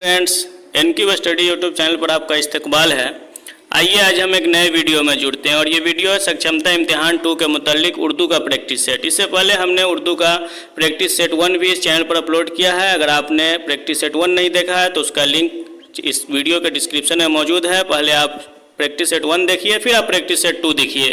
Friends, NQ study YouTube channel पर आपका इस्तकबाल है। आइए आज हम एक नए वीडियो में जुड़ते हैं और ये वीडियो है सक्षमता इम्तिहान 2 के मुतालिक उर्दू का प्रैक्टिस सेट। इससे पहले हमने उर्दू का प्रैक्टिस सेट 1 भी इस चैनल पर अपलोड किया है। अगर आपने प्रैक्टिस सेट 1 नहीं देखा है तो उसका लिंक इस वीडियो के डिस्क्रिप्शन में मौजूद है। पहले आप प्रैक्टिस सेट 1 देखिए, फिर आप प्रैक्टिस सेट 2 देखिए।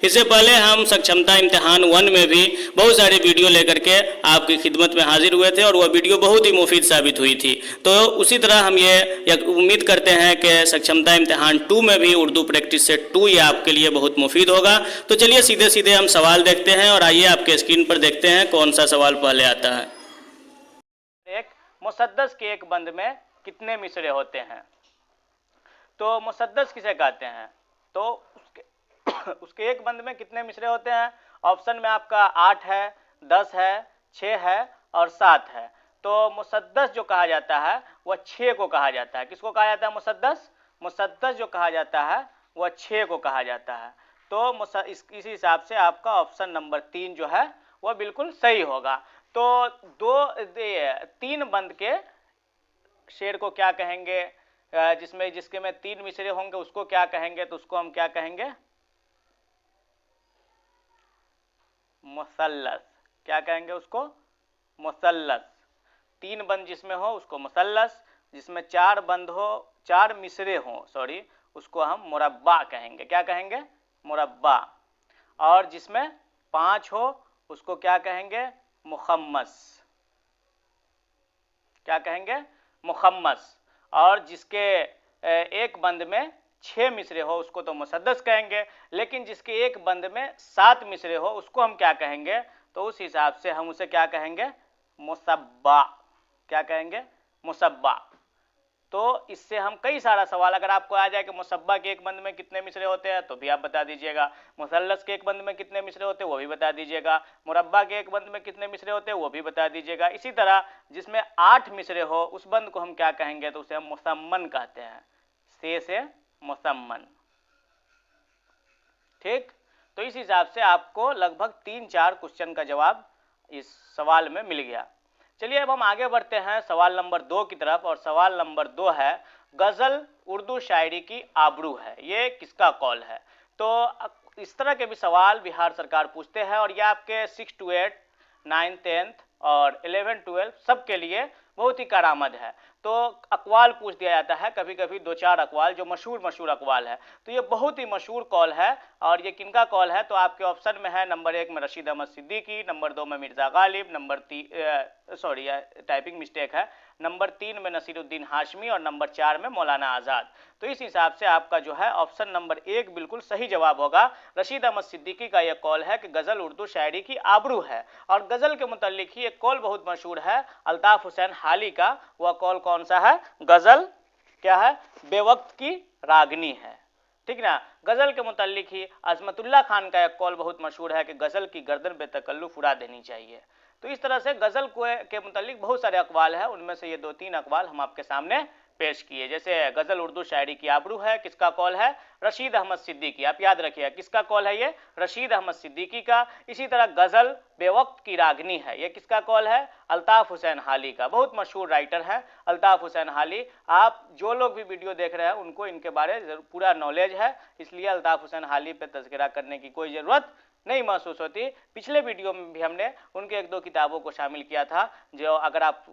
इससे पहले हम सक्षमता इम्तिहान 1 में भी बहुत सारे वीडियो लेकर के आपकी खिदमत में हाजिर हुए थे और वह वीडियो बहुत ही मुफीद साबित हुई थी। तो उसी तरह हम ये उम्मीद करते हैं कि सक्षमता इम्तिहान 2 में भी उर्दू प्रैक्टिस सेट 2 ये आपके लिए बहुत मुफीद होगा। तो चलिए सीधे सीधे हम सवाल देखते हैं और आइए आपके स्क्रीन पर देखते हैं कौन सा सवाल पहले आता है। एक मुसद्दस के एक बंद में कितने मिसरे होते हैं? तो मुसद्दस किसे कहते हैं? तो उसके एक बंद में कितने मिसरे होते हैं? ऑप्शन में आपका 8 है, 10 है, 6 है और 7 है। तो मुसद्दस जो कहा जाता है वह 6 को कहा जाता है। किसको कहा जाता है? मुसद्दस जो कहा जाता है वह 6 को कहा जाता है। तो इस हिसाब से आपका ऑप्शन नंबर 3 जो है वह बिल्कुल सही होगा। तो 3 बंद के शेर को क्या कहेंगे? जिसके में 3 मिसरे होंगे उसको क्या कहेंगे? तो उसको हम क्या कहेंगे? मुसल्लस। क्या कहेंगे उसको? मुसल्लस। 3 बंद जिसमें हो उसको मुसल्लस, जिसमें 4 बंद हो, 4 मिसरे हो सॉरी, उसको हम मुरब्बा कहेंगे। क्या कहेंगे? मुरब्बा। और जिसमें 5 हो उसको क्या कहेंगे? मुखम्मस। क्या कहेंगे? मुखम्मस। और जिसके एक बंद में 6 मिसरे हो उसको तो मुसद्दस कहेंगे, लेकिन जिसके एक बंद में 7 मिसरे हो उसको हम क्या कहेंगे? तो उस हिसाब से हम उसे क्या कहेंगे? मुसब्बा। क्या कहेंगे? मुसब्बा। तो इससे हम कई सारा सवाल, अगर आपको आ जाए कि मुसब्बा के एक बंद में कितने मिसरे होते हैं तो भी आप बता दीजिएगा, मुसल्लस के एक बंद में कितने मिसरे होते हैं वो भी बता दीजिएगा, मुरब्बा के एक बंद में कितने मिसरे होते हैं वो भी बता दीजिएगा। इसी तरह जिसमें 8 मिसरे हो उस बंद को हम क्या कहेंगे? तो उसे हम मुसम्मन कहते हैं। से मुसम्मन। ठीक, तो इस हिसाब से आपको लगभग 3-4 क्वेश्चन का जवाब इस सवाल में मिल गया। चलिए अब हम आगे बढ़ते हैं सवाल नंबर 2 की तरफ। और सवाल नंबर 2 है, गजल उर्दू शायरी की आबरू है, ये किसका कौल है? तो इस तरह के भी सवाल बिहार सरकार पूछते हैं और ये आपके 6 to 8, 9, 10 और 11, 12 सबके लिए बहुत ही करामद है। तो अकवाल पूछ दिया जाता है, कभी कभी 2-4 अकवाल जो मशहूर अकवाल है। तो ये बहुत ही मशहूर कॉल है और ये किनका कॉल है? तो आपके ऑप्शन में है नंबर 1 में रशीद अहमद सिद्दीकी, नंबर 2 में मिर्ज़ा गालिब, टाइपिंग मिस्टेक है, नंबर 3 में नसीरुद्दीन हाशमी और नंबर 4 में मौलाना आज़ाद। तो इस हिसाब से आपका जो है ऑप्शन नंबर 1 बिल्कुल सही जवाब होगा। रशीद अहमद सिद्दीकी का यह कॉल है कि गज़ल उर्दू शायरी की आबरू है। और गज़ल के मुतालिक ही एक कॉल बहुत मशहूर है अल्ताफ़ हुसैन हाली का। वह कॉल कौन सा है? गज़ल क्या है? बेवक्त की रागनी है। ठीक ना। गज़ल के मुतालिक ही अज़मतुल्लाह खान का एक कॉल बहुत मशहूर है कि गज़ल की गर्दन पे तकल्लुफ़ उड़ा देनी चाहिए। तो इस तरह से गज़ल के मुतालिक बहुत सारे अकवाल है, उनमें से ये 2-3 अकवाल हम आपके सामने पेश किए। जैसे गज़ल उर्दू शायरी की आबरू है, किसका कॉल है? रशीद अहमद सिद्दीकी। आप याद रखिएगा किसका कॉल है? ये रशीद अहमद सिद्दीकी का। इसी तरह गज़ल बेवक्त की रागनी है, ये किसका कॉल है? अल्ताफ़ हुसैन हाली का। बहुत मशहूर राइटर है अल्ताफ़ हुसैन हाली। आप जो लोग भी वीडियो देख रहे हैं उनको इनके बारे में पूरा नॉलेज है, इसलिए अल्ताफ़ हुसैन हाली पे तज़किरा करने की कोई ज़रूरत नहीं महसूस होती। पिछले वीडियो में भी हमने उनके 1-2 किताबों को शामिल किया था, जो अगर आप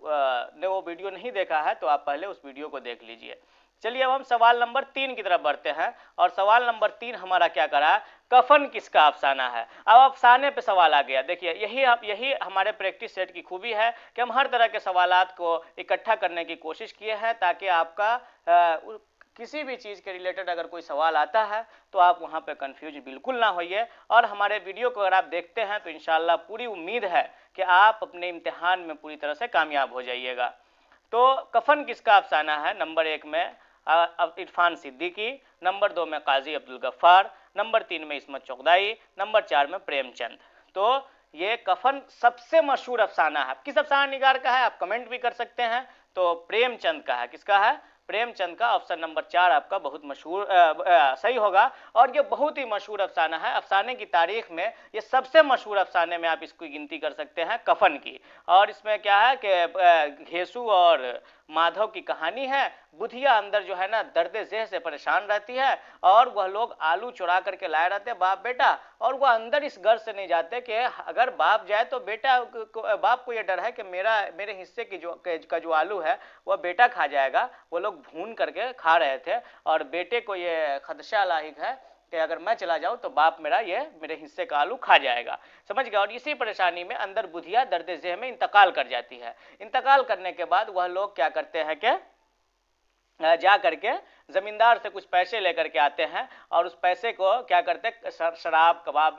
ने वो वीडियो नहीं देखा है तो आप पहले उस वीडियो को देख लीजिए। चलिए अब हम सवाल नंबर 3 की तरफ बढ़ते हैं। और सवाल नंबर 3 हमारा क्या करा है? कफन किसका अफसाना है। अब अफसाने पे सवाल आ गया। देखिए यही हमारे प्रैक्टिस सेट की खूबी है कि हम हर तरह के सवालात को इकट्ठा करने की कोशिश किए हैं ताकि आपका किसी भी चीज़ के रिलेटेड अगर कोई सवाल आता है तो आप वहाँ पे कंफ्यूज बिल्कुल ना होइए। और हमारे वीडियो को अगर आप देखते हैं तो इंशाल्लाह पूरी उम्मीद है कि आप अपने इम्तिहान में पूरी तरह से कामयाब हो जाइएगा। तो कफन किसका अफसाना है? नंबर 1 में इरफान सिद्दीकी, नंबर 2 में काजी अब्दुल गफ्फार, नंबर 3 में इस्मत चौगदाई, नंबर 4 में प्रेमचंद। तो ये कफन सबसे मशहूर अफसाना है। किस अफसाना निगार का है? आप कमेंट भी कर सकते हैं। तो प्रेमचंद का है। किसका है? प्रेमचंद का। ऑप्शन नंबर 4 आपका बहुत मशहूर सही होगा। और ये बहुत ही मशहूर अफसाना है। अफसाने की तारीख में ये सबसे मशहूर अफसाने में आप इसकी गिनती कर सकते हैं, कफन की। और इसमें क्या है कि घेसू और माधव की कहानी है। बुधिया अंदर जो है ना दर्द जेह से परेशान रहती है और वह लोग आलू चुरा करके लाए रहते हैं बाप बेटा, और वह अंदर इस गर्ज से नहीं जाते कि अगर बाप जाए तो बेटा बाप को यह डर है कि मेरे हिस्से की जो आलू है वह बेटा खा जाएगा। वो लोग भून करके खा रहे थे और बेटे को ये खदशा लाहिक है कि अगर मैं चला जाऊं तो बाप मेरे हिस्से का आलू खा जाएगा, समझ गया। और इसी परेशानी में अंदर बुधिया दर्द जेह में इंतकाल कर जाती है। इंतकाल करने के बाद वह लोग क्या करते हैं कि जा करके जमींदार से कुछ पैसे लेकर के आते हैं और उस पैसे को क्या करते हैं शराब कबाब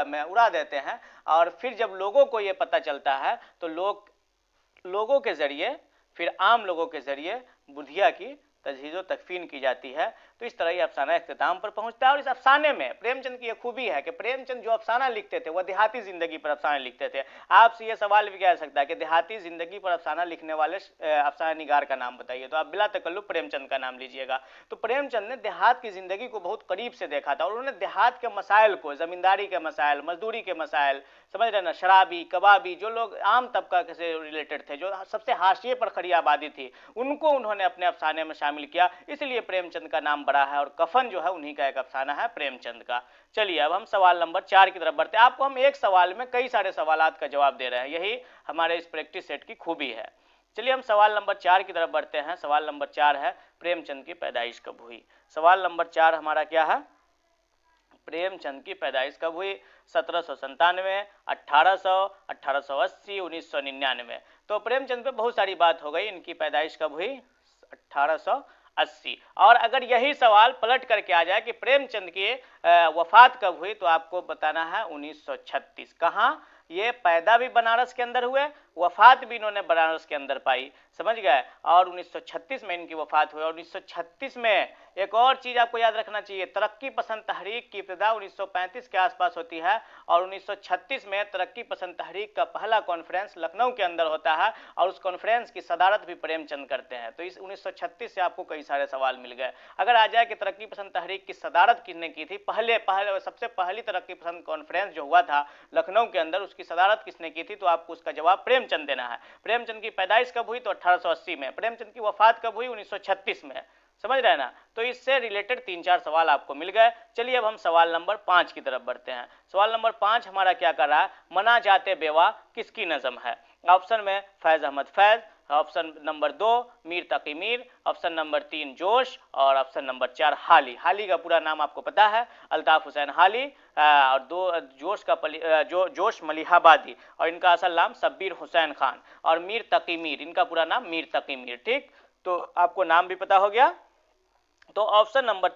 में उड़ा देते हैं। और फिर जब लोगों को ये पता चलता है तो लोगों के जरिए, फिर आम लोगों के जरिए बुधिया की तजहीज़ तकफीन की जाती है। तो इस तरह ये अफसाना इख्तिताम पर पहुंचता है। और इस अफसाने में प्रेमचंद की ये खूबी है कि प्रेमचंद जो अफसाना लिखते थे वह देहाती जिंदगी पर अफसाने लिखते थे। आपसे ये सवाल भी किया जा सकता है कि देहाती जिंदगी पर अफसाना लिखने वाले अफसाना निगार का नाम बताइए, तो आप बिला तकल्लुफ प्रेमचंद का नाम लीजिएगा। तो प्रेमचंद ने देहात की जिंदगी को बहुत करीब से देखा था और उन्होंने देहात के मसाइल को, जमींदारी के मसाइल, मजदूरी के मसाइल, समझ रहे ना, शराबी कबाबी जो लोग आम तबका से रिलेटेड थे, जो सबसे हाशिए पर खड़ी आबादी थी, उनको उन्होंने अपने अफसाने में शामिल किया। इसलिए प्रेमचंद का नाम बड़ा है और कफन जो है उन्हीं का एक अफसाना है प्रेमचंद का। चलिए अब हम सवाल नंबर 4 की तरफ बढ़ते हैं। आपको हम एक सवाल में कई सारे सवालात का जवाब दे रहे हैं, यही हमारे इस प्रैक्टिस सेट की खूबी है। चलिए हम सवाल नंबर 4 की तरफ बढ़ते हैं। सवाल नंबर 4 है प्रेमचंद की पैदाइश कब हुई। सवाल नंबर 4 हमारा क्या है, प्रेमचंद की पैदाइश कब हुई। 1797, 1800, 1880, 1999। तो प्रेमचंद पे बहुत सारी बात हो गई, इनकी पैदाइश कब हुई, 1880। और अगर यही सवाल पलट करके आ जाए कि प्रेमचंद की वफात कब हुई, तो आपको बताना है 1936। कहाँ, ये पैदा भी बनारस के अंदर हुए, वफात भी इन्होंने बनारस के अंदर पाई, समझ गए। और 1936 में इनकी वफात हुई। और 1936 में एक और चीज आपको याद रखना चाहिए, तरक्की पसंद तहरीक की इब्तिदा 1935 के आसपास होती है और 1936 में तरक्की पसंद तहरीक का पहला कॉन्फ्रेंस लखनऊ के अंदर होता है और उस कॉन्फ्रेंस की सदारत भी प्रेमचंद करते हैं। तो इस 1936 से आपको कई सारे सवाल मिल गए। अगर आ जाए कि तरक्की पसंद तहरीक की सदारत किसने की थी, सबसे पहली तरक्की पसंद कॉन्फ्रेंस जो हुआ था लखनऊ के अंदर, उसकी सदारत किसने की थी, तो आपको उसका जवाब प्रेमचंद देना है। प्रेमचंद की पैदाइश कब हुई, तो 1880 में। प्रेमचंद की वफात कब हुई, 1936 में, समझ रहे हैं ना। तो इससे रिलेटेड 3-4 सवाल आपको मिल गए। चलिए अब हम सवाल नंबर 5 की तरफ बढ़ते हैं। सवाल नंबर 5 हमारा क्या कर रहा है, मना जाते बेवा किसकी नज़म है। ऑप्शन में फैज अहमद फैज, ऑप्शन नंबर 2 मीर तकी मीर, ऑप्शन नंबर 3 जोश और ऑप्शन नंबर 4 हाली। हाली का पूरा नाम आपको पता है, अल्ताफ हुसैन हाली, और 2 जोश का जोश मलिहाबादी, और इनका असल नाम शब्बीर हुसैन खान, और मीर तकी मीर, इनका पूरा नाम मीर तकी मीर। ठीक, तो आपको नाम भी पता हो गया। तो ऑप्शन नंबर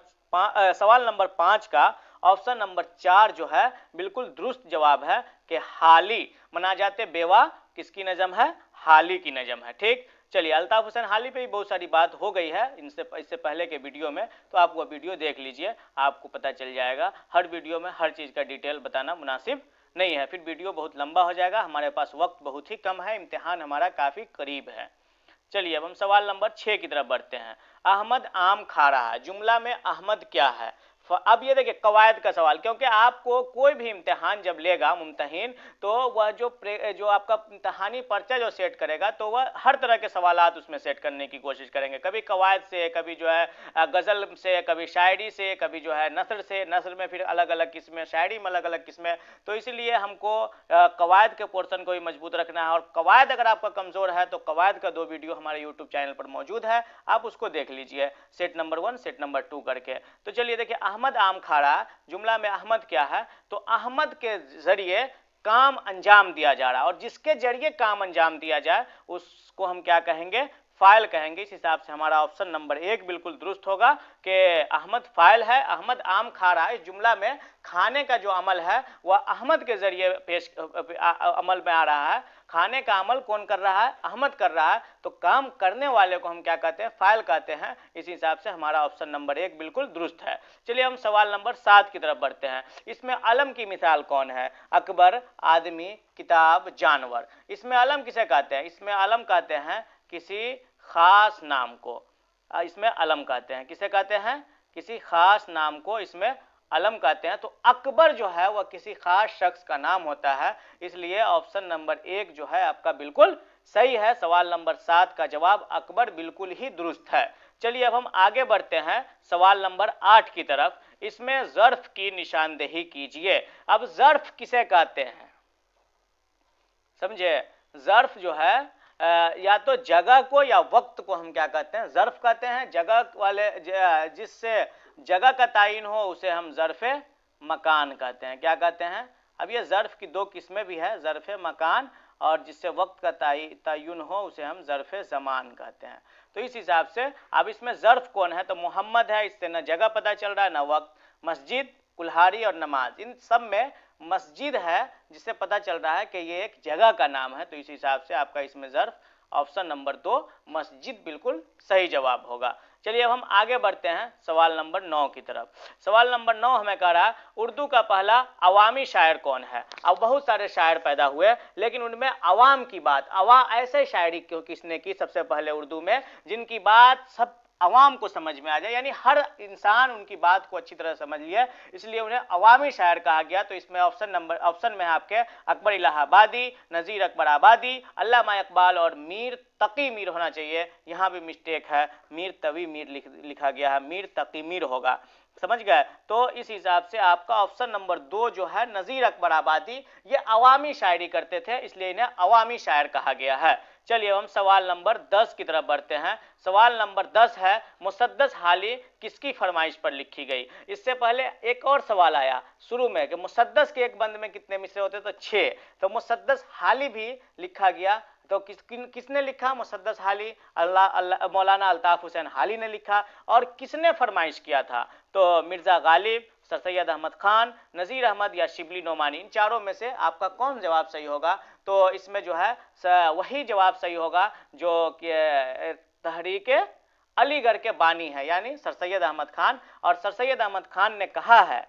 सवाल नंबर 5 का ऑप्शन नंबर 4 जो है बिल्कुल दुरुस्त जवाब है कि हाली, मना जाते बेवा किसकी नज़म है, हाली की नज़म है। ठीक, चलिए अल्ताफ हुसैन हाली पे भी बहुत सारी बात हो गई है इससे पहले के वीडियो में, तो आप वो वीडियो देख लीजिए, आपको पता चल जाएगा। हर वीडियो में हर चीज़ का डिटेल बताना मुनासिब नहीं है, फिर वीडियो बहुत लंबा हो जाएगा। हमारे पास वक्त बहुत ही कम है, इम्तिहान हमारा काफ़ी करीब है। चलिए अब हम सवाल नंबर 6 की तरफ बढ़ते हैं। अहमद आम खा रहा है, जुमला में अहमद क्या है। अब ये देखिए कवायद का सवाल, क्योंकि आपको कोई भी इम्तिहान जब लेगा मुमतहिन, तो वह जो आपका इम्तिहानी पर्चा जो सेट करेगा, तो वह हर तरह के सवालात उसमें सेट करने की कोशिश करेंगे। कभी कवायद से, कभी जो है गज़ल से, कभी शायरी से, कभी जो है नसर से, नसर में फिर अलग अलग किस्में, शायरी में अलग अलग किस्में। तो इसलिए हमको कवायद के पोर्शन को भी मजबूत रखना है। और कवायद अगर आपका कमज़ोर है तो कवायद का 2 वीडियो हमारे यूट्यूब चैनल पर मौजूद है, आप उसको देख लीजिए, सेट नंबर 1 सेट नंबर 2 करके। तो चलिए देखिए, अहमद आम खा रहा, जुमला में अहमद क्या है, तो अहमद के जरिए काम अंजाम दिया जा रहा है, और जिसके जरिए काम अंजाम दिया जाए उसको हम क्या कहेंगे, फाइल कहेंगे। इस हिसाब से हमारा ऑप्शन नंबर 1 बिल्कुल दुरुस्त होगा कि अहमद फाइल है, अहमद आम खा रहा है। इस जुमला में खाने का जो अमल है वह अहमद के जरिए अमल में आ रहा है। खाने का अमल कौन कर रहा है, अहमद कर रहा है, तो काम करने वाले को हम क्या कहते हैं, फाइल कहते हैं। इस हिसाब से हमारा ऑप्शन नंबर 1 बिल्कुल दुरुस्त है। चलिए हम सवाल नंबर 7 की तरफ बढ़ते हैं। इसमें अलम की मिसाल कौन है, अकबर, आदमी, किताब, जानवर। इसमें अलम किसे कहते हैं, इसमें अलम कहते हैं किसी खास नाम को, इसमें अलम कहते हैं, किसे कहते हैं, किसी खास नाम को इसमें अलम कहते हैं। तो अकबर जो है वह किसी खास शख्स का नाम होता है, इसलिए ऑप्शन नंबर 1 जो है आपका बिल्कुल सही है। सवाल नंबर 7 का जवाब अकबर बिल्कुल ही दुरुस्त है। चलिए अब हम आगे बढ़ते हैं सवाल नंबर 8 की तरफ। इसमें ज़र्फ की निशानदेही कीजिए। अब ज़र्फ किसे कहते हैं, समझे। ज़र्फ जो है या तो जगह को या वक्त को हम क्या कहते हैं, ज़र्फ कहते हैं। जगह वाले जिससे जगह का तायीन हो उसे हम ज़र्फ़ मकान कहते हैं। क्या कहते हैं। अब ये ज़र्फ़ की दो किस्में भी है, ज़र्फ़ मकान और जिससे वक्त का तयन हो उसे हम ज़र्फ़ ज़मान कहते हैं। तो इस हिसाब से अब इसमें ज़र्फ़ कौन है, तो मोहम्मद है, इससे न जगह पता चल रहा है न वक्त। मस्जिद, कुल्हाड़ी और नमाज, इन सब में मस्जिद है जिससे पता चल रहा है कि ये एक जगह का नाम है। तो इस हिसाब से आपका इसमें ज़र्फ़ ऑप्शन नंबर 2 मस्जिद बिल्कुल सही जवाब होगा। चलिए अब हम आगे बढ़ते हैं सवाल नंबर 9 की तरफ। सवाल नंबर 9 हमें कह रहा है उर्दू का पहला अवामी शायर कौन है। अब बहुत सारे शायर पैदा हुए लेकिन उनमें अवाम की बात, ऐसे शायरी क्यों किसने की सबसे पहले उर्दू में जिनकी बात सब अवाम को समझ में आ जाए, यानी हर इंसान उनकी बात को अच्छी तरह समझ लिया, इसलिए उन्हें अवामी शायर कहा गया। तो इसमें ऑप्शन में है आपके अकबर इलाहाबादी, नज़ीर अकबर आबादी, अल्लामा इकबाल और मीर तकी मीर होना चाहिए। यहाँ भी मिस्टेक है, मीर तवी मीर लिखा गया है, मीर तकी मीर होगा, समझ गए। तो इस हिसाब से आपका ऑप्शन नंबर 2 जो है नज़ीर अकबर आबादी, ये अवामी शायरी करते थे इसलिए इन्हें अवामी शायर कहा गया है। चलिए हम सवाल नंबर 10 की तरफ बढ़ते हैं। सवाल नंबर 10 है मुसद्दस हाली किसकी फरमाइश पर लिखी गई। इससे पहले एक और सवाल आया शुरू में कि मुसद्दस के एक बंद में कितने मिसरे होते, तो 6, तो मुसद्दस हाली भी लिखा गया। तो किसने लिखा मुसद्दस हाली, मौलाना अल्ताफ हुसैन हाली ने लिखा। और किसने फरमाइश किया था, तो मिर्ज़ा गालिब, सर सैयद अहमद खान, नज़ीर अहमद या शिबली नोमानी, इन चारों में से आपका कौन जवाब सही होगा। तो इसमें जो है वही जवाब सही होगा जो कि तहरीक अलीगढ़ के बानी है, यानी सर सैयद अहमद खान। और सर सैयद अहमद खान ने कहा है,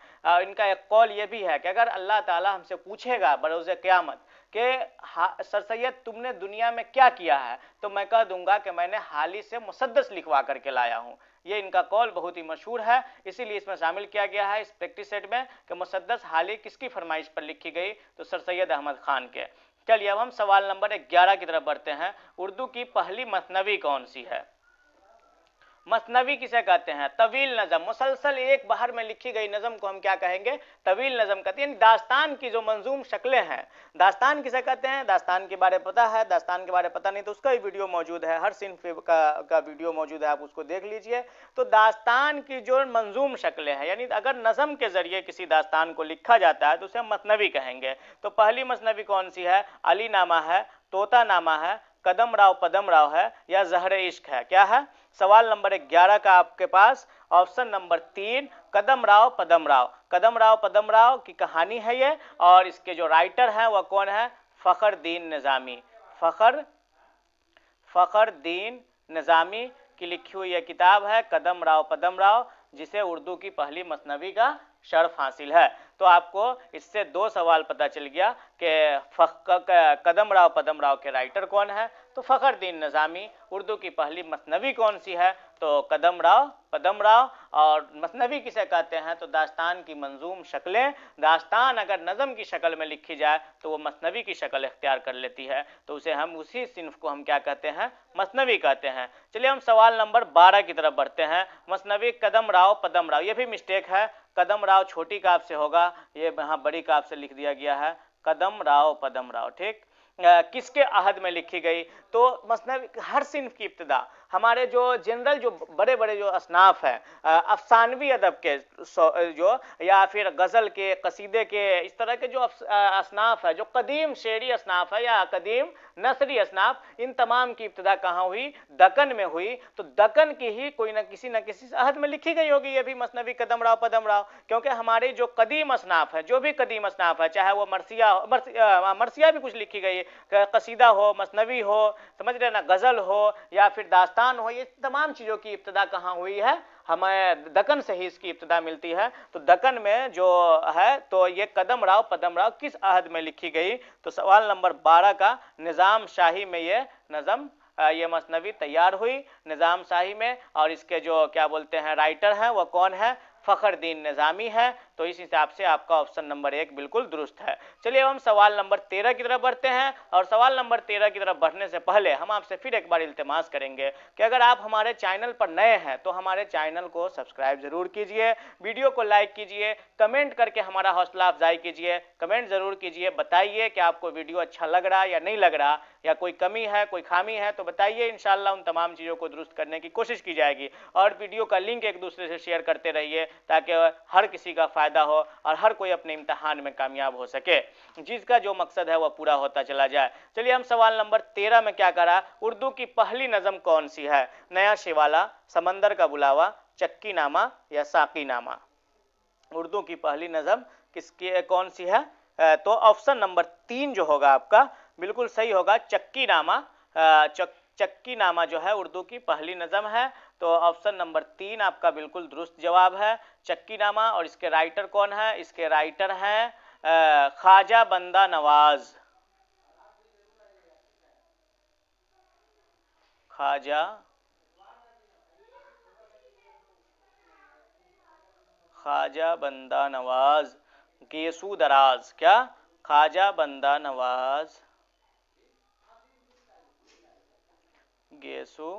इनका एक कौल ये भी है कि अगर अल्लाह ताला हमसे पूछेगा बरोज़े क़यामत कि सर सैयद तुमने दुनिया में क्या किया है, तो मैं कह दूंगा कि मैंने हाली से मुसद्दस लिखवा करके लाया हूँ। ये इनका कौल बहुत ही मशहूर है, इसीलिए इसमें शामिल किया गया है इस प्रैक्टिस सेट में कि मुसद्दस हाली किसकी फरमाइश पर लिखी गई, तो सर सैयद अहमद खान के। चलिए अब हम सवाल नंबर 11 की तरफ बढ़ते हैं। उर्दू की पहली मसनवी कौन सी है। मसनवी किसे कहते हैं, तवील नज़म, मुसलसल एक बाहर में लिखी गई नज़म को हम क्या कहेंगे, तवील नज़म कहते हैं। दास्तान की जो मंजूम शक्लें हैं, दास्तान किसे कहते हैं, दास्तान के बारे में पता है, दास्तान के बारे में पता नहीं तो उसका भी वीडियो मौजूद है, हर सिन्फ का वीडियो मौजूद है, आप उसको देख लीजिए। तो दास्तान की जो मंजूम शक्लें हैं, यानी अगर नज़म के ज़रिए किसी दास्तान को लिखा जाता है तो उसे मसनवी कहेंगे। तो पहली मसनवी कौन सी है, अली नामा है, तोता नामा है, कदम राव पदम राव है या ज़हर इश्क है, क्या है। सवाल नंबर 11 का आपके पास ऑप्शन नंबर 3 कदम राव पदम राव। कदम राव पदम राव की कहानी है ये, और इसके जो राइटर हैं वह कौन है, फ़खरुद्दीन निज़ामी। फ़खरुद्दीन निज़ामी की लिखी हुई यह किताब है कदम राव पदम राव, जिसे उर्दू की पहली मसनवी का शर्फ हासिल है। तो आपको इससे 2 सवाल पता चल गया कि कदम राव पदम राव के राइटर कौन है, तो फ़खरुद्दीन निज़ामी। उर्दू की पहली मसनवी कौन सी है, तो कदम राव पदम राव। और मसनवी किसे कहते हैं, तो दास्तान की मंजूम शक्लें। दास्तान अगर नज़म की शक्ल में लिखी जाए तो वो मसनवी की शक्ल इख्तियार कर लेती है, तो उसे हम उसी सिन्फ को हम क्या कहते हैं, मसनवी कहते हैं। चलिए हम सवाल नंबर 12 की तरफ बढ़ते हैं। मसनवी कदम राव पदम राव, ये भी मिस्टेक है, कदम राव छोटी काफ से होगा, ये यहाँ बड़ी काफ से लिख दिया गया है, कदम राव पदम राव, ठीक। किसके अहद में लिखी गई, तो मसनवी हर सिन्फ की इब्तिदा हमारे जो जनरल जो बड़े बड़े जो असनाफ हैं, अफसानवी अदब के जो या फिर गज़ल के, कसीदे के, इस तरह के जो असनाफ है, जो कदीम शेरी असनाफ है या कदीम नसरी असनाफ, इन तमाम की इब्तिदा कहाँ हुई, दक्कन में हुई। तो दक्कन की ही कोई न किसी अहद में लिखी गई होगी ये भी मसनवी कदम राव पदम राव, क्योंकि हमारे जो कदीम असनाफ है, जो भी कदीम असनाफ है, चाहे वो मरसिया भी कुछ लिखी गई, कसीदा हो, मसनवी हो, समझ रहे ना, गज़ल हो या फिर दास्तान हो, ये तमाम चीज़ों की इब्तिदा कहाँ हुई है, हमें दक्कन से ही इसकी इब्तिदा मिलती है। तो दक्कन में जो है, तो ये कदम राव पदम राव किस अहद में लिखी गई, तो सवाल नंबर 12 का निज़ाम शाही में ये नज़म, ये मसनवी तैयार हुई निज़ाम शाही में। और इसके जो क्या बोलते हैं राइटर हैं वह कौन है, फ़खरुद्दीन निज़ामी है। तो इस हिसाब से आपका ऑप्शन नंबर 1 बिल्कुल दुरुस्त है। चलिए अब हम सवाल नंबर 13 की तरफ बढ़ते हैं और सवाल नंबर 13 की तरफ बढ़ने से पहले हम आपसे फिर एक बार इल्तिमास करेंगे कि अगर आप हमारे चैनल पर नए हैं तो हमारे चैनल को सब्सक्राइब जरूर कीजिए, वीडियो को लाइक कीजिए, कमेंट करके हमारा हौसला अफजाई कीजिए, कमेंट जरूर कीजिए, बताइए कि आपको वीडियो अच्छा लग रहा या नहीं लग रहा, या कोई कमी है कोई खामी है तो बताइए, इंशाल्लाह उन तमाम चीज़ों को दुरुस्त करने की कोशिश की जाएगी। और वीडियो का लिंक एक दूसरे से शेयर करते रहिए ताकि हर किसी का फायदा हो और हर कोई अपने इम्तिहान में कामयाब हो सके, जिसका जो मकसद है वह पूरा होता चला जाए। चलिए हम सवाल नंबर 13 में क्या करा, उर्दू की पहली नज़म कौन सी है? नया शिवाला, समंदर का बुलावा, चक्की नामा या साकी नामा? उर्दू की पहली नज़म किसकी कौन सी है? तो ऑप्शन नंबर 3 जो होगा आपका बिल्कुल सही होगा, चक्की नामा। चक्की नामा जो है उर्दू की पहली नज़म है, तो ऑप्शन नंबर 3 आपका बिल्कुल दुरुस्त जवाब है, चक्की नामा। और इसके राइटर कौन है? इसके राइटर हैं ख्वाजा बंदा नवाज, ख्वाजा बंदा नवाज गेसू दराज। क्या? ख्वाजा बंदा नवाज गेसू,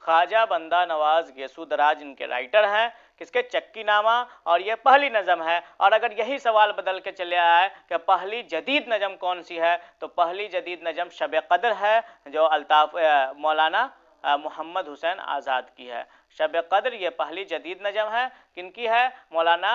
ख्वाजा बंदा नवाज गेसू दराज इनके राइटर हैं, किसके? चक्की नामा। और ये पहली नज़म है। और अगर यही सवाल बदल के चले आए कि पहली जदीद नज़म कौन सी है, तो पहली जदीद नज़म शब कदर है, जो अल्ताफ मौलाना मोहम्मद हुसैन आज़ाद की है। शब कदर ये पहली जदीद नज़म है, किनकी है? मौलाना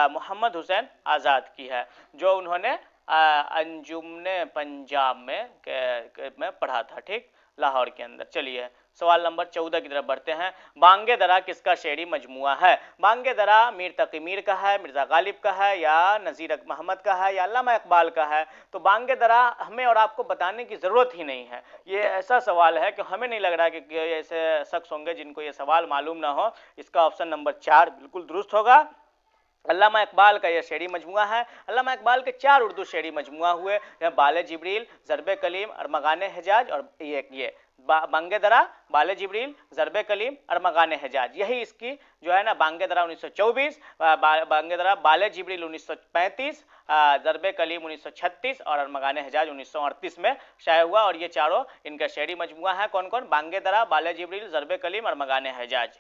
मोहम्मद हुसैन आज़ाद की है, जो उन्होंने अंजुमन पंजाब में पढ़ा था, ठीक, लाहौर के अंदर। चलिए सवाल नंबर 14 की तरफ बढ़ते हैं। बांगे दरा किसका शेरी मजमुआ है? बांगे दरा मीर तकी मीर का है, मिर्ज़ा गालिब का है, या नज़ीर मोहम्मद का है, या अल्लामा इकबाल का है? तो बांगे दरा हमें और आपको बताने की ज़रूरत ही नहीं है। ये ऐसा सवाल है कि हमें नहीं लग रहा कि ऐसे शख्स होंगे जिनको ये सवाल मालूम ना हो। इसका ऑप्शन नंबर 4 बिल्कुल दुरुस्त होगा। अल्लामा इकबाल का यह शेरी मजमुआ है। अल्लामा इकबाल के 4 उर्दू शेरी मजमुआ हुए, बाले जिब्रील, ज़रबे कलीम, अरमगान हिजाज और ये बांगे दरा, बाले जिब्रील, ज़रबे कलीम, अरमगान हिजाज। यही इसकी जो है ना, बांगे दरा 1924, बांगे दरा बाले जिब्रील 1935, ज़रबे कलीम 1936 और अरमगान हिजाज 1938 में शाया हुआ। और ये चारों इनका शेरी मजमुआ है। कौन कौन? बांगे दरा, बाले जिब्रील, ज़रबे कलीम, अरमगान हिजाज।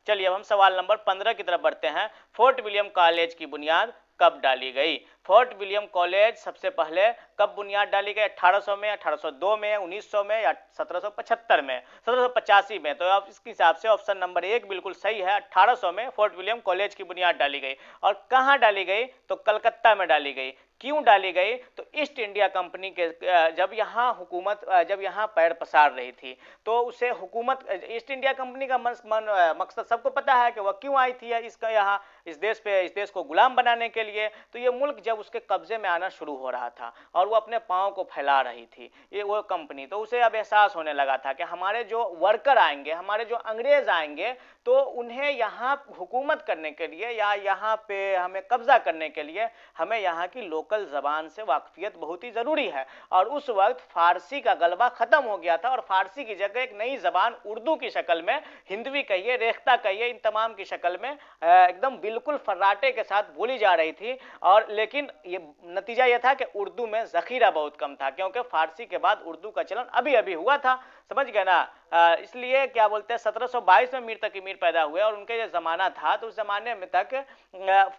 चलिए अब हम सवाल नंबर 15 की तरफ बढ़ते हैं। फोर्ट विलियम कॉलेज की बुनियाद कब डाली गई? फोर्ट विलियम कॉलेज सबसे पहले कब बुनियाद डाली गई? 1800 में, 1802 में, 1900 में या 1775 में, 1785 में? तो अब इसके हिसाब से ऑप्शन नंबर 1 बिल्कुल सही है, 1800 में फोर्ट विलियम कॉलेज की बुनियाद डाली गई। और कहाँ डाली गई? तो कलकत्ता में डाली गई। क्यों डाली गई? तो ईस्ट इंडिया कंपनी के जब यहाँ पैर पसार रही थी तो उसे हुकूमत, ईस्ट इंडिया कंपनी का मकसद सबको पता है कि वह क्यों आई थी इसका यहाँ इस देश को गुलाम बनाने के लिए। तो ये मुल्क जब उसके कब्जे में आना शुरू हो रहा था और वो अपने पाँव को फैला रही थी ये वो कंपनी, तो उसे अब एहसास होने लगा था कि हमारे जो वर्कर आएंगे, हमारे जो अंग्रेज आएंगे, तो उन्हें यहाँ हुकूमत करने के लिए या यहाँ पे हमें कब्जा करने के लिए हमें यहाँ की लोकल ज़बान से वाकफियत बहुत ही ज़रूरी है। और उस वक्त फ़ारसी का गलबा ख़त्म हो गया था और फ़ारसी की जगह एक नई ज़बान उर्दू की शक्ल में, हिंदवी कहिए, रेख्ता कहिए, इन तमाम की शक्ल में एकदम बिल्कुल फर्राटे के साथ बोली जा रही थी। और लेकिन ये नतीजा ये था कि उर्दू में ज़ख़ीरा बहुत कम था, क्योंकि फ़ारसी के बाद उर्दू का चलन अभी अभी हुआ था, समझ गए ना। इसलिए क्या बोलते हैं, 1722 में मीर तकी मीर पैदा हुए और उनके जो ज़माना था तो उस ज़माने में तक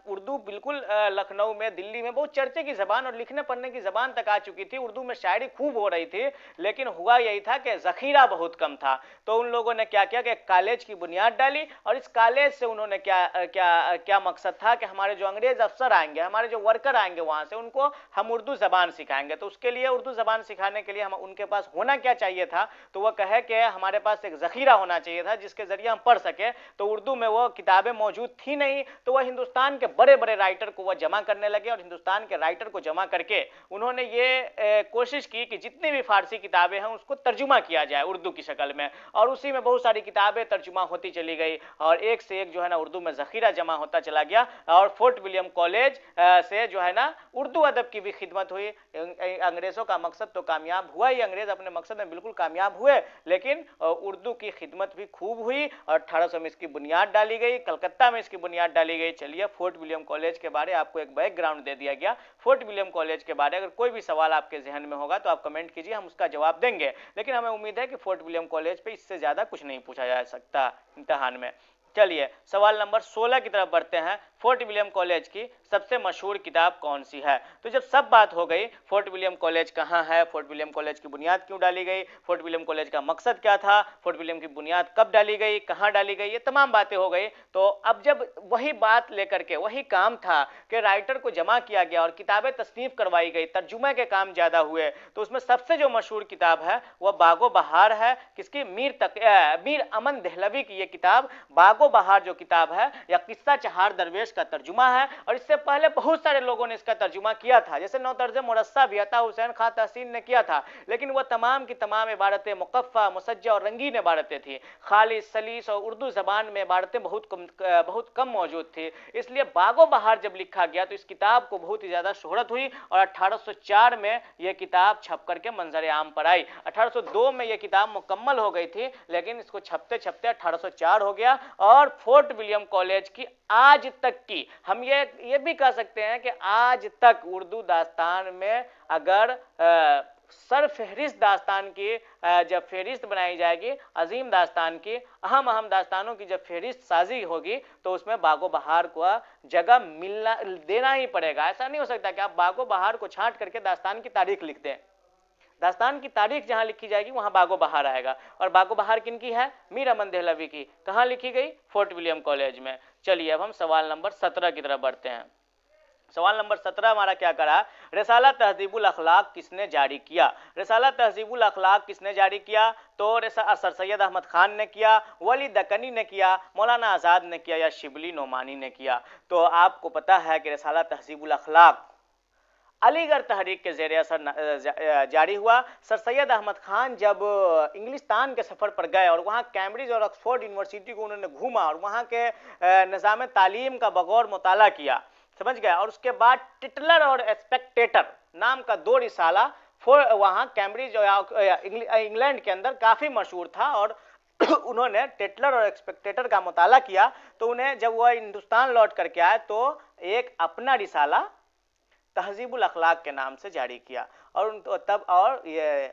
उर्दू बिल्कुल लखनऊ में, दिल्ली में बहुत चर्चे की ज़बान और लिखने पढ़ने की ज़बान तक आ चुकी थी। उर्दू में शायरी खूब हो रही थी, लेकिन हुआ यही था कि ज़ख़ीरा बहुत कम था। तो उन लोगों ने क्या किया कि कॉलेज की बुनियाद डाली और इस कॉलेज से उन्होंने क्या मकसद था कि हमारे जो अंग्रेज़ अफसर आएंगे, हमारे जो वर्कर आएंगे वहाँ से, उनको हम उर्दू ज़बान सिखाएंगे। तो उसके लिए उर्दू ज़बान सिखाने के लिए हम उनके पास होना क्या चाहिए था, तो वह कहे कि हमारे पास एक ज़ख़ीरा होना चाहिए था जिसके ज़रिए हम पढ़ सके। तो उर्दू में वो किताबें मौजूद थी नहीं, तो वह हिंदुस्तान के बड़े बड़े राइटर को वह जमा करने लगे और हिंदुस्तान के राइटर को जमा करके उन्होंने ये कोशिश की कि जितनी भी फ़ारसी किताबें हैं उसको तर्जुमा किया जाए उर्दू की शक्ल में। और उसी में बहुत सारी किताबें तर्जुमा होती चली गई और एक से एक जो है ना उर्दू में ज़ख़ीरा जमा होता चला गया। और फोर्ट विलियम कॉलेज से जो है ना उर्दू अदब की भी खिदमत हुई। अंग्रेज़ों का मकसद तो कामयाब हुआ ही, अंग्रेज़ अपने मकसद में बिल्कुल कामयाब हुए। हुए, लेकिन उर्दू की खिदमत भी खूब हुई और 1800 में इसकी बुनियाद डाली गई, कलकत्ता में इसकी बुनियाद डाली गई। चलिए फोर्ट विलियम कॉलेज के बारे आपको एक बैकग्राउंड दे दिया गया। फोर्ट विलियम कॉलेज के बारे अगर कोई भी सवाल आपके जहन में होगा तो आप कमेंट कीजिए, हम उसका जवाब देंगे, लेकिन हमें उम्मीद है कि फोर्ट विलियम कॉलेज पे इससे ज्यादा कुछ नहीं पूछा जा सकता इम्तिहान में। चलिए सवाल नंबर 16 की तरफ बढ़ते हैं। फोर्ट विलियम कॉलेज की सबसे मशहूर किताब कौन सी है? तो जब सब बात हो गई, फोर्ट विलियम कॉलेज कहाँ है, फोर्ट विलियम कॉलेज की बुनियाद क्यों डाली गई, फोर्ट विलियम कॉलेज का मकसद क्या था, फोर्ट विलियम की बुनियाद कब डाली गई, कहाँ डाली गई, ये तमाम बातें हो गई। तो अब जब वही बात लेकर के वही काम था कि राइटर को जमा किया गया और किताबें तसनीफ करवाई गई, तर्जुमे के काम ज्यादा हुए, तो उसमें सबसे जो मशहूर किताब है वह बागो बहार है। किसकी? मीर अमन देहलवी की ये किताब बागो बहार जो किताब है या किस्सा चहार दरवेश का तर्जुमा है। और इससे पहले बहुत सारे लोगों ने इसका तर्जुमा किया था, जैसे नौतर्ज मुरस्सा भी अता हुसैन खां तहसीन ने किया था, लेकिन वह तमाम की तमाम इबारतें मुकफ़ा, मुसज्जा और रंगीन इबारतें थी। खालिस, सलीस और उर्दू जबान में इबारतें बहुत कम मौजूद थी। इसलिए बागो बहार जब लिखा गया तो इस किताब को बहुत ही ज्यादा शोहरत हुई और 1804 में यह किताब छप करके मंजर आम पर आई। 1802 में यह किताब मुकम्मल हो गई थी, लेकिन इसको छपते छपते 1804 हो गया। और फोर्ट विलियम कॉलेज की आज तक की, हम ये भी कह सकते हैं कि आज तक उर्दू दास्तान में अगर सर फहरिस्त दास्तान की जब फहरिस्त बनाई जाएगी, अजीम दास्तान की, अहम दास्तानों की जब फहरिस्त साजी होगी, तो उसमें बागो बहार को जगह देना ही पड़ेगा। ऐसा नहीं हो सकता कि आप बागो बहार को छांट करके दास्तान की तारीख लिख दें। दास्तान की तारीख जहां लिखी जाएगी वहां बागो बहार आएगा। और बागो बहार किनकी है? मीर अमन देहलवी की। कहां लिखी गई? फोर्ट विलियम कॉलेज में। चलिए अब हम सवाल नंबर 17 की तरफ बढ़ते हैं। सवाल नंबर 17 हमारा क्या करा? रिसाला तहजीबुल अखलाक किसने जारी किया? रिसाला तहजीबुल अखलाक किसने जारी किया? तो सर सैयद अहमद खान ने किया, वली दक्कनी ने किया, मौलाना आज़ाद ने किया या शिबली नोमानी ने किया? तो आपको पता है कि रिसाला तहजीबुल अखलाक अलीगढ़ तहरीक के ज़ेर असर जारी हुआ। सर सैयद अहमद खान जब इंग्लिस्तान के सफ़र पर गए और वहाँ कैम्ब्रिज और ऑक्सफोर्ड यूनिवर्सिटी को उन्होंने घूमा और वहाँ के निज़ाम तालीम का बगौर मुताला किया, समझ गए, और उसके बाद टिटलर और स्पेक्टेटर नाम का 2 रिसाला वहाँ कैम्ब्रिज इंग्लैंड के अंदर काफ़ी मशहूर था। और उन्होंने टिटलर और स्पेक्टेटर का मुताला किया, तो उन्हें जब वह हिंदुस्तान लौट करके आए तो एक अपना रिसाला तहजीबुल अखलाक के नाम से जारी किया। और ये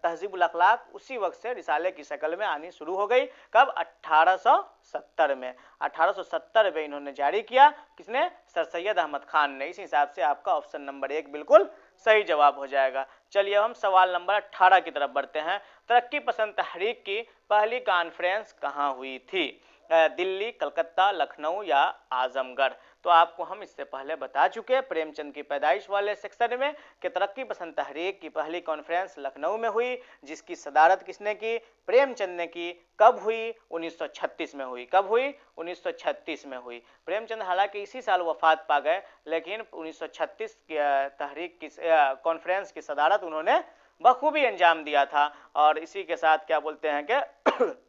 तहजीबुल अखलाक उसी वक्त से रिसाले की शक्ल में आनी शुरू हो गई। कब? 1870 में। 1870 में इन्होंने जारी किया। किसने? सर सैयद अहमद खान ने। इस हिसाब से आपका ऑप्शन नंबर 1 बिल्कुल सही जवाब हो जाएगा। चलिए हम सवाल नंबर 18 की तरफ बढ़ते हैं। तरक्की पसंद तहरीक की पहली कॉन्फ्रेंस कहाँ हुई थी? दिल्ली, कलकत्ता, लखनऊ या आजमगढ़? तो आपको हम इससे पहले बता चुके हैं प्रेमचंद की पैदाइश वाले सेक्शन में कि तरक्की पसंद तहरीक की पहली कॉन्फ्रेंस लखनऊ में हुई, जिसकी सदारत किसने की? प्रेमचंद ने की। कब हुई? 1936 में हुई। कब हुई? 1936 में हुई। प्रेमचंद हालांकि इसी साल वफात पा गए, लेकिन 1936 की तहरीक की कॉन्फ्रेंस की सदारत उन्होंने बखूबी अंजाम दिया था। और इसी के साथ क्या बोलते हैं कि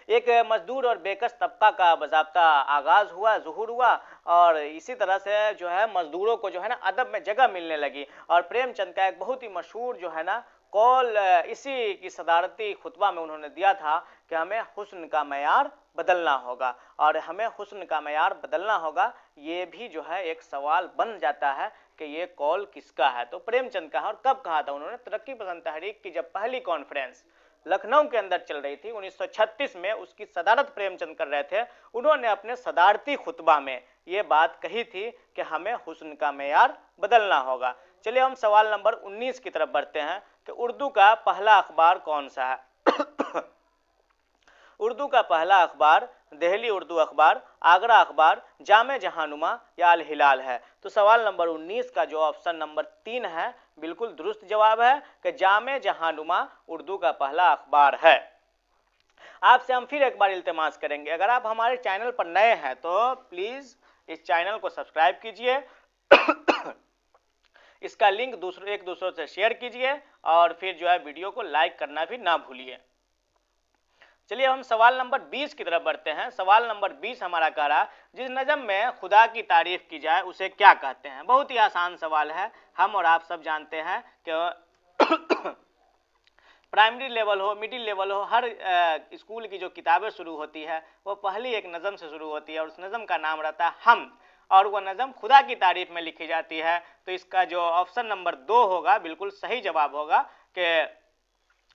एक मजदूर और बेकस तबका का बज़ाब्ता आगाज हुआ, ज़ुहूर हुआ, और इसी तरह से जो है मजदूरों को जो है ना अदब में जगह मिलने लगी। और प्रेमचंद का एक बहुत ही मशहूर जो है ना कौल इसी की सदारती खुतबा में उन्होंने दिया था कि हमें हुस्न का मयार बदलना होगा। और हमें हुस्न का मयार बदलना होगा, ये भी जो है एक सवाल बन जाता है कि ये कौल किसका है? तो प्रेमचंद का है। और कब कहा था उन्होंने? तरक्की पसंद तहरीक की जब पहली कॉन्फ्रेंस लखनऊ के अंदर चल रही थी 1936 में, उसकी सदारत प्रेमचंद कर रहे थे। उन्होंने अपने सदारती खुतबा में ये बात कही थी कि हमें हुस्न का मेयार बदलना होगा। चलिए हम सवाल नंबर 19 की तरफ बढ़ते हैं कि उर्दू का पहला अखबार कौन सा है? उर्दू का पहला अखबार दिल्ली उर्दू अखबार, आगरा अखबार, जामे जहानुमा या अल हिलाल है। तो सवाल नंबर 19 का जो ऑप्शन नंबर 3 है बिल्कुल दुरुस्त जवाब है कि जामे जहानुमा उर्दू का पहला अखबार है। आपसे हम फिर एक बार इल्तिमास करेंगे, अगर आप हमारे चैनल पर नए हैं तो प्लीज इस चैनल को सब्सक्राइब कीजिए, इसका लिंक एक दूसरों से शेयर कीजिए और फिर जो है वीडियो को लाइक करना भी ना भूलिए। चलिए हम सवाल नंबर 20 की तरफ बढ़ते हैं। सवाल नंबर 20 हमारा कह रहा, जिस नज़म में खुदा की तारीफ की जाए उसे क्या कहते हैं? बहुत ही आसान सवाल है, हम और आप सब जानते हैं कि प्राइमरी लेवल हो, मिडिल लेवल हो, हर स्कूल की जो किताबें शुरू होती है वो पहली एक नज़म से शुरू होती है और उस नज़म का नाम रहता है हम, और वह नज़म खुदा की तारीफ में लिखी जाती है। तो इसका जो ऑप्शन नंबर 2 होगा बिल्कुल सही जवाब होगा कि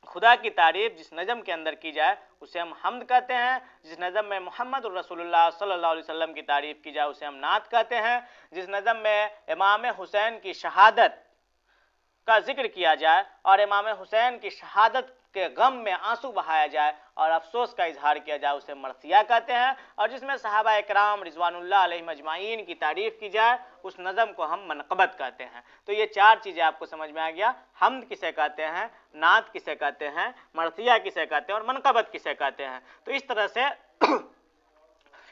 खुदा की तारीफ जिस नज़म के अंदर की जाए उसे हम हम्द कहते हैं। जिस नज़म में मोहम्मद रसूलुल्लाह सल्लल्लाहु अलैहि वसल्लम की तारीफ की जाए उसे हम नात कहते हैं। जिस नज़म में इमाम हुसैन की शहादत का जिक्र किया जाए और इमाम हुसैन की शहादत के गम में आंसू बहाया जाए और अफसोस का इजहार किया जाए उसे मरसिया कहते हैं। और जिसमें सहाबा इकराम रिजवानुल्लाह अलैहिम अजमाइन की तारीफ की जाए उस नज़म को हम मनक़बत कहते हैं। तो ये 4 चीज़ें आपको समझ में आ गया, हम्द किसे कहते हैं, नात किसे कहते हैं, मरसिया किसे कहते हैं और मनक़बत किसे कहते हैं। तो इस तरह से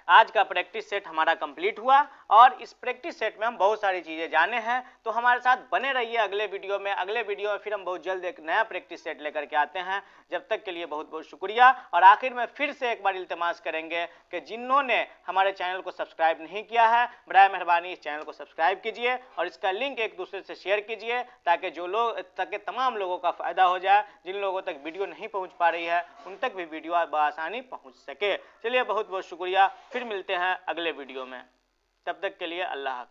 आज का प्रैक्टिस सेट हमारा कंप्लीट हुआ और इस प्रैक्टिस सेट में हम बहुत सारी चीज़ें जाने हैं। तो हमारे साथ बने रहिए अगले वीडियो में। अगले वीडियो में फिर हम बहुत जल्द एक नया प्रैक्टिस सेट लेकर के आते हैं। जब तक के लिए बहुत बहुत शुक्रिया। और आखिर में फिर से एक बार इल्तिमास करेंगे कि जिन्होंने हमारे चैनल को सब्सक्राइब नहीं किया है बराए मेहरबानी इस चैनल को सब्सक्राइब कीजिए और इसका लिंक एक दूसरे से शेयर कीजिए ताकि तमाम लोगों का फ़ायदा हो जाए। जिन लोगों तक वीडियो नहीं पहुँच पा रही है उन तक भी वीडियो बआसानी पहुँच सके। चलिए बहुत बहुत शुक्रिया, फिर मिलते हैं अगले वीडियो में। तब तक के लिए अल्लाह हाफ़िज़।